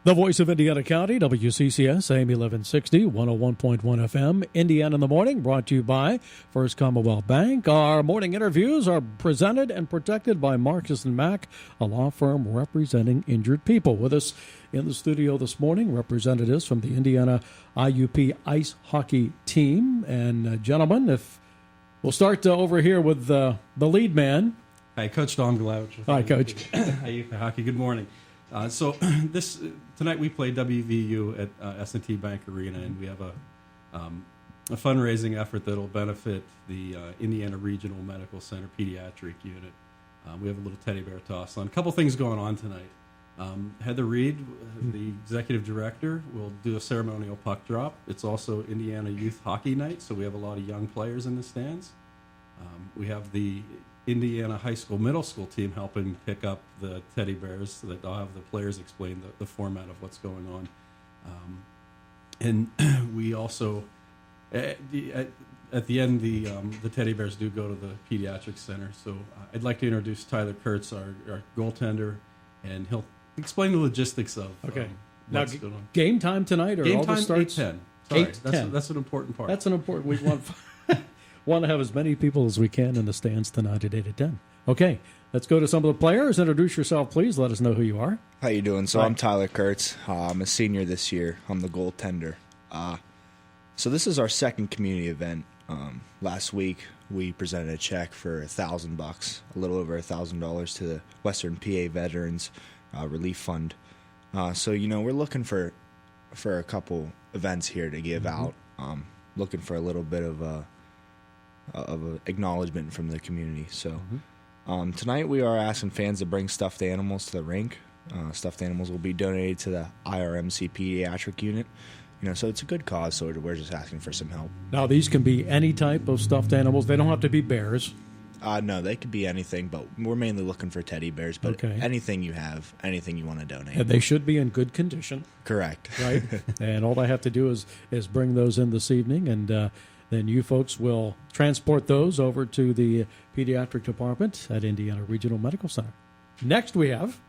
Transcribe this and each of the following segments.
The voice of Indiana County, WCCS, AM 1160, 101.1 FM, Indiana in the Morning, brought to you by First Commonwealth Bank. Our morning interviews are presented and protected by Marcus & Mack, a law firm representing injured people. With us in the studio this morning, representatives from the Indiana IUP ice hockey team. And gentlemen, if we'll start over here with the lead man. Hi, Coach Don Glavich. Hi, Coach. IUP hockey. Good morning. Tonight we play WVU at S&T Bank Arena, and we have a fundraising effort that will benefit the Indiana Regional Medical Center Pediatric Unit. We have a little teddy bear toss on. A couple things going on tonight. Heather Reed, the executive director, will do a ceremonial puck drop. It's also Indiana Youth Hockey Night, so we have a lot of young players in the stands. We have the Indiana high school, middle school team helping pick up the teddy bears so that I'll have the players explain the format of what's going on. And we also, at the end, the teddy bears do go to the pediatric center. So I'd like to introduce Tyler Kurtz, our goaltender, and he'll explain the logistics of what's going on. Game time tonight, or game all time the starts? 8:10. 8:10. That's an important part. That's an important. We want to have as many people as we can in the stands tonight at 8 to 10. Okay, let's go to some of the players. Introduce yourself, please. Let us know who you are. How you doing? So I'm Tyler Kurtz. I'm a senior this year. I'm the goaltender. So this is our second community event. Last week we presented a check for $1,000, a little over $1,000 to the Western PA Veterans Relief Fund. So we're looking for a couple events here to give out. Looking for a little bit of a acknowledgement from the community. So tonight we are asking fans to bring stuffed animals to the rink. Stuffed animals will be donated to the IRMC pediatric unit. So it's a good cause, so we're just asking for some help. Now, these can be any type of stuffed animals. They don't have to be bears. No, they could be anything, but we're mainly looking for teddy bears. But anything you have, anything you want to donate. And they should be in good condition. Correct. Right? And all I have to do is bring those in this evening, and then you folks will transport those over to the pediatric department at Indiana Regional Medical Center. Next we have...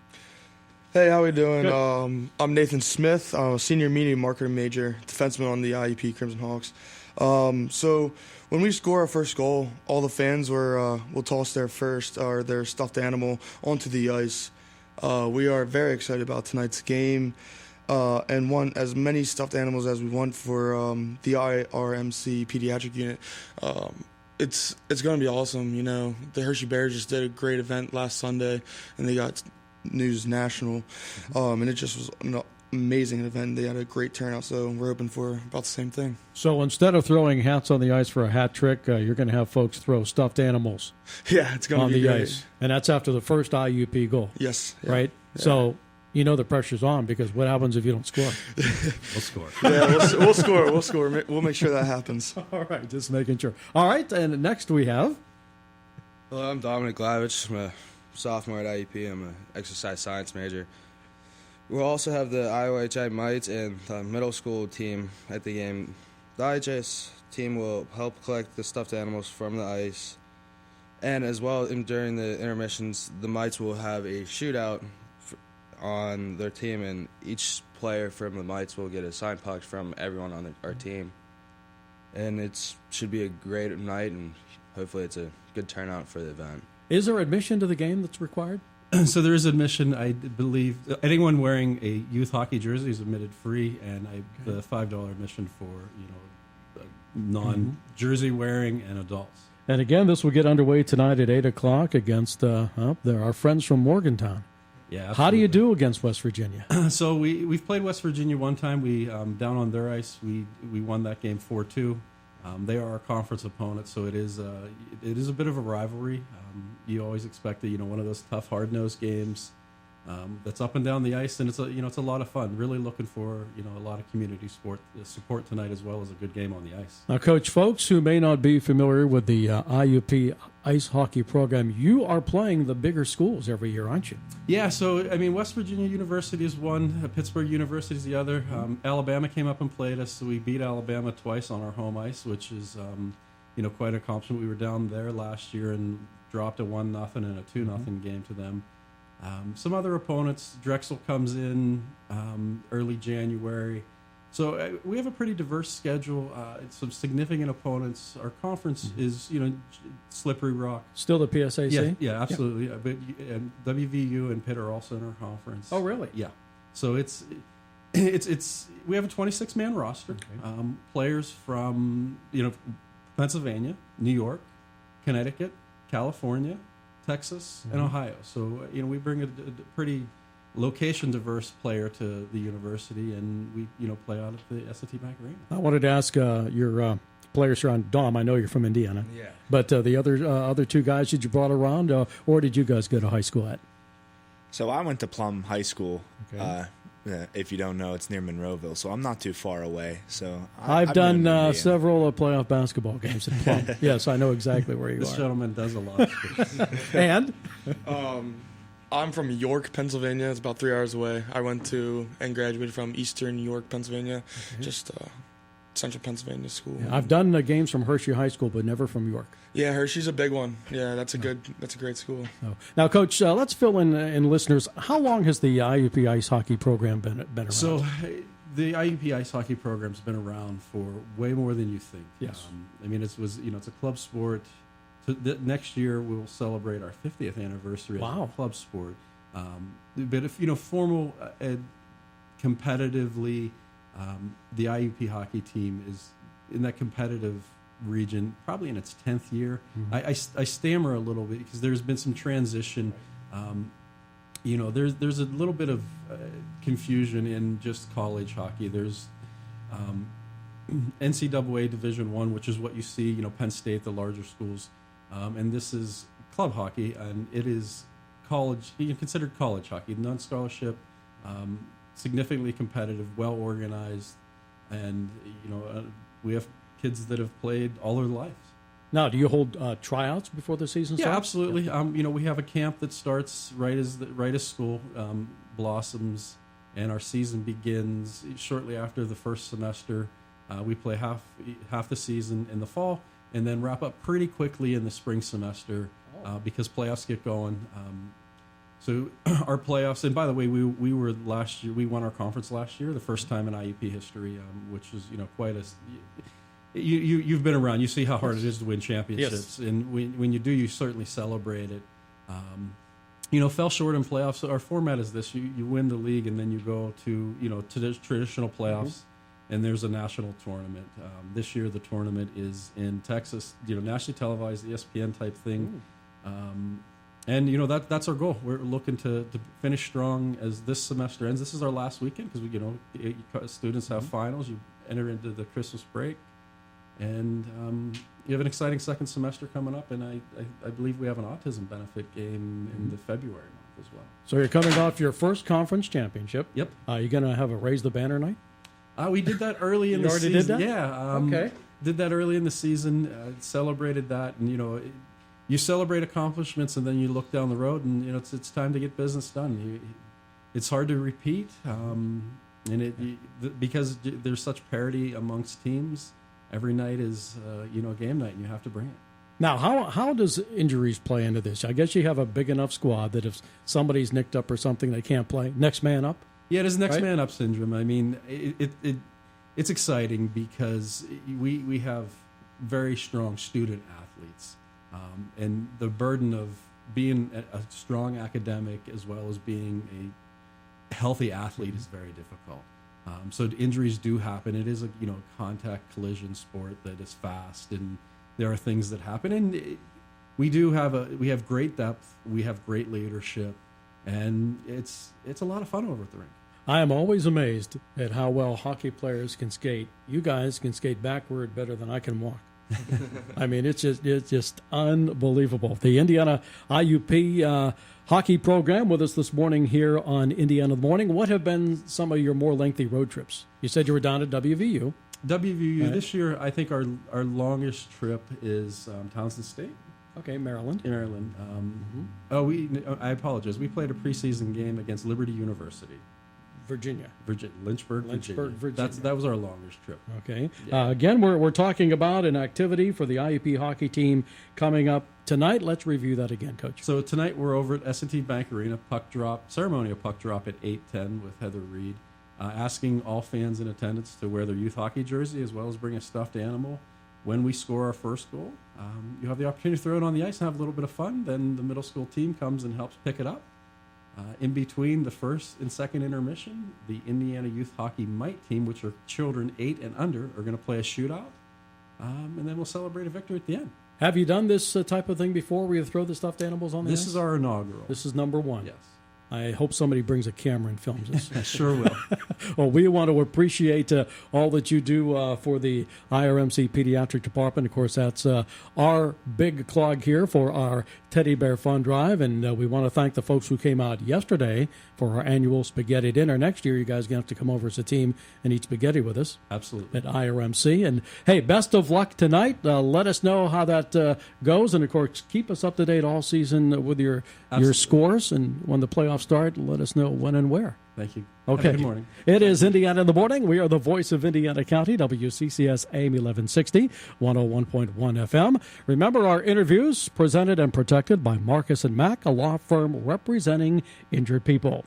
Hey, how we doing? I'm Nathan Smith. I'm a senior media marketing major, defenseman on the IUP Crimson Hawks. So when we score our first goal, all the fans will toss their stuffed animal onto the ice. We are very excited about tonight's game. And want as many stuffed animals as we want for the IRMC pediatric unit. It's going to be awesome. The Hershey Bears just did a great event last Sunday, and they got News National, and it just was an amazing event. They had a great turnout, so we're hoping for about the same thing. So instead of throwing hats on the ice for a hat trick, you're going to have folks throw stuffed animals. Yeah, it's going to be on the great. ice, and that's after the first IUP goal. Yes, right. Yeah. So. The pressure's on, because what happens if you don't score? We'll score. Yeah, we'll score. We'll score. We'll make sure that happens. All right, just making sure. All right, and next we have... Hello, I'm Dominic Glavich. I'm a sophomore at IUP. I'm an exercise science major. We'll also have the IOHI Mites and the middle school team at the game. The IHS team will help collect the stuffed animals from the ice. And as well, during the intermissions, the Mites will have a shootout on their team, and each player from the Mites will get a signed puck from everyone on our team. And it should be a great night, and hopefully it's a good turnout for the event. Is there admission to the game that's required? So there is admission. I believe anyone wearing a youth hockey jersey is admitted free, and the $5 admission for non-jersey wearing and adults. And again, this will get underway tonight at 8 o'clock against our friends from Morgantown. Yeah. Absolutely. How do you do against West Virginia? So we've played West Virginia one time. We down on their ice. We won that game 4-2. They are our conference opponent, so it is a bit of a rivalry. You always expect one of those tough, hard-nosed games that's up and down the ice, and it's a lot of fun. Really looking for a lot of community support tonight, as well as a good game on the ice. Now, Coach, folks who may not be familiar with the IUP ice hockey program, you are playing the bigger schools every year, aren't you? Yeah. So West Virginia University is one, Pittsburgh University is the other. Alabama came up and played us, so we beat Alabama twice on our home ice, which is quite an accomplishment. We were down there last year and dropped a 1-0 and a 2-0 game to them. Some other opponents, Drexel comes in early January. So we have a pretty diverse schedule. Some significant opponents. Our conference is, Slippery Rock. Still the PSAC? Yeah, absolutely. Yeah. But and WVU and Pitt are also in our conference. Oh, really? Yeah. So it's we have a 26-man roster. Okay. Players from Pennsylvania, New York, Connecticut, California, Texas, and Ohio. So we bring a pretty location diverse player to the university, and we play out at the S&T Bank Arena. I wanted to ask your players here on Dom. I know you're from Indiana. Yeah. But the other two guys that you brought around, or did you guys go to high school at? So I went to Plum High School. Okay. If you don't know, it's near Monroeville, so I'm not too far away. So I've done several playoff basketball games at Plum. Yes, I know exactly where you This are. gentleman does a lot. And I'm from York, Pennsylvania. It's about 3 hours away. I went to and graduated from Eastern York, Pennsylvania, just Central Pennsylvania school. yeah, I've done games from Hershey High School, but never from York. Yeah, Hershey's a big one. Yeah, that's a great school. So, now, Coach, let's fill in listeners. How long has the IUP ice hockey program been around? So the IUP ice hockey program's been around for way more than you think. Yes. It's a club sport. Next year we'll celebrate our 50th anniversary as a club sport. But if formal competitively, the IUP hockey team is in that competitive region, probably in its 10th year. I stammer a little bit because there's been some transition. There's a little bit of confusion in just college hockey. There's NCAA Division I, which is what you see, Penn State, the larger schools. And this is club hockey, and it is college, considered college hockey, non-scholarship, significantly competitive, well-organized, and, we have kids that have played all their lives. Now, do you hold tryouts before the season starts? Yeah, absolutely. Yeah. We have a camp that starts right as school blossoms, and our season begins shortly after the first semester. We play half the season in the fall, and then wrap up pretty quickly in the spring semester because playoffs get going. So our playoffs, and by the way, we were last year. We won our conference last year, the first time in IUP history, which was quite a. You've been around. You see how hard it is to win championships, and when you do, you certainly celebrate it. Fell short in playoffs. Our format is this: you win the league, and then you go to to the traditional playoffs, and there's a national tournament. This year, the tournament is in Texas. Nationally televised, ESPN type thing. And that's our goal. We're looking to finish strong as this semester ends. This is our last weekend because students have finals. You enter into the Christmas break, and you have an exciting second semester coming up. And I believe we have an autism benefit game in the February month as well. So you're coming off your first conference championship. Yep. You going to have a raise the banner night? We did that early in You the already season. did that? Yeah. Okay. Did that early in the season. Celebrated that, and you celebrate accomplishments, and then you look down the road, and it's time to get business done. It's hard to repeat, because there's such parity amongst teams. Every night is game night, and you have to bring it. Now, how does injuries play into this? I guess you have a big enough squad that if somebody's nicked up or something, they can't play. Next man up. Yeah, it is next right? man up syndrome. I mean, it's exciting because we have very strong student athletes. And the burden of being a strong academic as well as being a healthy athlete is very difficult. So injuries do happen. It is a contact collision sport that is fast, and there are things that happen. And we have great depth, we have great leadership, and it's a lot of fun over at the rink. I am always amazed at how well hockey players can skate. You guys can skate backward better than I can walk. I mean, it's just unbelievable. The Indiana IUP hockey program with us this morning here on Indiana in the Morning. What have been some of your more lengthy road trips? You said you were down at WVU. WVU right. This year, I think our longest trip is Townsend State. Okay, Maryland. Maryland. I apologize. We played a preseason game against Liberty University. Virginia. Lynchburg, Virginia. That was our longest trip. Okay. Again, we're talking about an activity for the IUP hockey team coming up tonight. Let's review that again, Coach. So tonight we're over at S&T Bank Arena, ceremonial puck drop at 8:10 with Heather Reed, asking all fans in attendance to wear their youth hockey jersey as well as bring a stuffed animal. When we score our first goal, you have the opportunity to throw it on the ice and have a little bit of fun. Then the middle school team comes and helps pick it up. In between the first and second intermission, the Indiana Youth Hockey Mite team, which are children 8 and under, are going to play a shootout, and then we'll celebrate a victory at the end. Have you done this type of thing before where you throw the stuffed animals on the ice? This is our inaugural. This is number one. Yes. I hope somebody brings a camera and films this. I sure will. Well, we want to appreciate all that you do for the IRMC Pediatric Department. Of course, that's our big clog here for our Teddy Bear Fun Drive, and we want to thank the folks who came out yesterday for our annual spaghetti dinner. Next year, you guys are going to have to come over as a team and eat spaghetti with us. Absolutely. At IRMC. And, hey, best of luck tonight. Let us know how that goes, and, of course, keep us up to date all season with your scores, and when the playoffs start, let us know when and where. Thank you. Okay. Good morning. It is Indiana in the Morning. We are the voice of Indiana County, WCCS AM 1160, 101.1 FM. Remember our interviews presented and protected by Marcus & Mack, a law firm representing injured people.